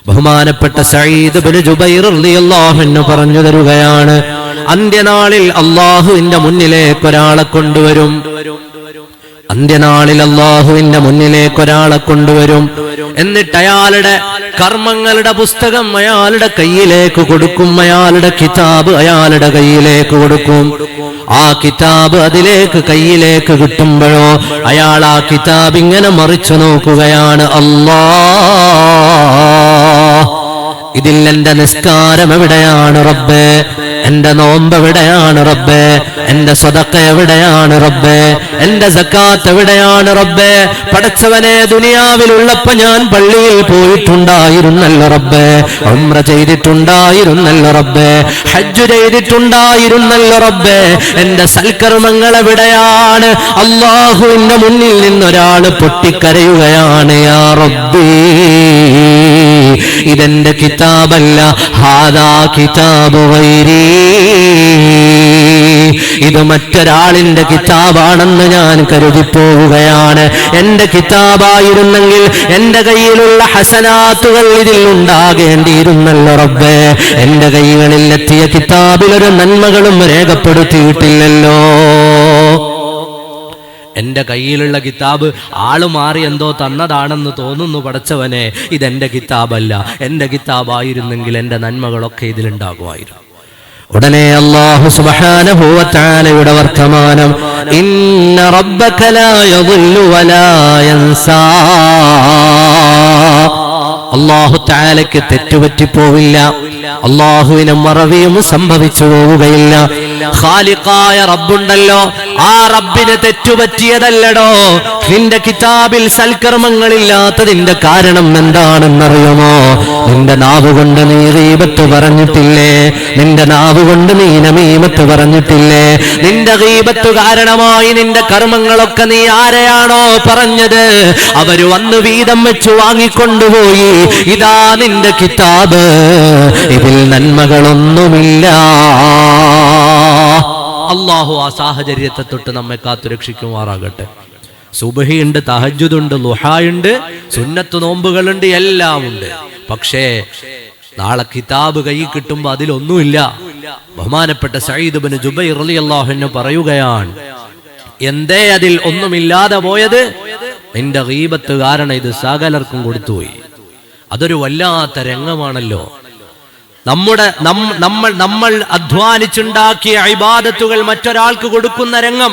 ബഹുമാനപ്പെട്ട സഈദ് ഇബ്നു ജുബൈർ റളിയല്ലാഹു അൻഹു പറഞ്ഞു തരുകയാണ്, അന്ത്യനാളിൽ അല്ലാഹുവിന്റെ മുന്നിലേക്ക് ഒരാളെ കൊണ്ടുവരും. അന്ത്യനാളിൽ അല്ലാഹുവിന്റെ മുന്നിലേക്ക് ഒരാളെ കൊണ്ടുവരും. എന്നിട്ട് അയാളുടെ കർമ്മങ്ങളുടെ പുസ്തകം അയാളുടെ കയ്യിലേക്ക് കൊടുക്കും. അയാളുടെ കിതാബ് അയാളുടെ കയ്യിലേക്ക് കൊടുക്കും. ആ കിതാബ് അതിലേക്ക് കയ്യിലേക്ക് കിട്ടുമ്പോഴോ അയാൾ ആ കിതാബ് ഇങ്ങനെ മറിച്ചു നോക്കുകയാണ്. അല്ലാഹ്, ഇതിൽ എന്റെ നിസ്കാരം എവിടെയാണ് റബ്ബേ? എന്റെ നോമ്പ് എവിടെയാണ് റബ്ബേ? എന്റെ സദഖ എവിടെയാണ് റബ്ബേ? എന്റെ സക്കാത്ത് എവിടെയാണ് റബ്ബേ? പടച്ചവനെ, ദുനിയാവിലുള്ളപ്പോ ഞാൻ പള്ളിയിൽ പോയിട്ടുണ്ടായിരുന്നല്ലോ റബ്ബേ, ഉംറ ചെയ്തിട്ടുണ്ടായിരുന്നല്ലോ റബ്ബേ, ഹജ്ജ് ചെയ്തിട്ടുണ്ടായിരുന്നല്ലോ റബ്ബേ, എന്റെ സൽക്കർമ്മങ്ങൾ എവിടെയാണ്? അല്ലാഹുവിന്റെ മുന്നിൽ നിന്നൊരാള് പൊട്ടിക്കരയുകയാണ്, യാ റബ്ബി, ഇതെന്റെ കിതാബല്ല, ഹാദാ കിതാബു ഗൈരി, ഇത് മറ്റൊരാളിന്റെ കിതാബാണെന്ന് ഞാൻ കരുതിപ്പോവുകയാണ്. എന്റെ കിതാബായിരുന്നെങ്കിൽ എന്റെ കയ്യിലുള്ള ഹസനാത്തുകൾ ഇതിൽ ഉണ്ടാകേണ്ടിയിരുന്നല്ലോ റബ്ബേ. എന്റെ കൈകളിൽ എത്തിയ കിതാബിൽ ഒരു നന്മകളും രേഖപ്പെടുത്തിയിട്ടില്ലല്ലോ. എന്റെ കയ്യിലുള്ള കിതാബ് ആള് മാറി എന്തോ തന്നതാണെന്ന് തോന്നുന്നു പടച്ചവനെ. ഇതെന്റെ കിതാബല്ല, എന്റെ കിതാബായിരുന്നെങ്കിൽ എന്റെ നന്മകളൊക്കെ ഇതിലുണ്ടാകുമായിരുന്നു. ഉടനെ അല്ലാഹു സുബ്ഹാനഹു വ തആലയുടെ വർത്തമാനം, ഇന്ന റബ്ബക ലാ യദുല്ലു വലാ യൻസാ, അല്ലാഹു തആലയ്ക്ക് തെറ്റുപറ്റിപ്പോവില്ല, അല്ലാഹുവിന് മറവിയും സംഭവിച്ചു പോവുകയില്ല. ഖാലിഖായ റബ്ബുണ്ടല്ലോ, ആ റബ്ബിന് തെറ്റുപറ്റിയതല്ലടോ. നിന്റെ കിതാബിൽ സൽക്കർമ്മങ്ങളില്ലാത്തതിന്റെ കാരണം എന്താണെന്നറിയുമോ? നിന്റെ നാവുകൊണ്ട് നീ ഗീബത്ത് പറഞ്ഞിട്ടില്ലേ? നിന്റെ നാവുകൊണ്ട് നീ നമീമത്ത് പറഞ്ഞിട്ടില്ലേ? നിന്റെ ഗീബത്ത് കാരണമായി നിന്റെ കർമ്മങ്ങളൊക്കെ നീ ആരെയാണോ പറഞ്ഞത് അവര് വന്ന് വീതം വെച്ച് വാങ്ങിക്കൊണ്ടുപോയി. ഇതാ നിന്റെ കിതാബ്, ഇതിൽ നന്മകളൊന്നുമില്ല. അല്ലാഹു ആ സാഹചര്യത്തെ തൊട്ട് നമ്മെ കാത്തുരക്ഷിക്കുമാറാകട്ടെ. സുബ്ഹിയുണ്ട്, തഹജ്ജുദുണ്ട്, ളുഹായുണ്ട്, സുന്നത്ത് നോമ്പുകളുണ്ട്, എല്ലാം ഉണ്ട്. പക്ഷേ നാളെ കിതാബ് കൈ കിട്ടുമ്പോ അതിലൊന്നുമില്ല. ബഹുമാനപ്പെട്ട സഈദ് ഇബ്നു ജുബൈർ റളിയല്ലാഹു അൻഹു പറയുകയാണ്, എന്തേ അതിൽ ഒന്നുമില്ലാതെ പോയത്? നിന്റെ ഗീബത്ത് കാരണം ഇത് സകലർക്കും കൊടുത്തുപോയി. അതൊരു വല്ലാത്ത രംഗമാണല്ലോ. നമ്മൾ അധ്വാനിച്ചുണ്ടാക്കിയ ഇബാദത്തുകൾ മറ്റൊരാൾക്ക് കൊടുക്കുന്ന രംഗം.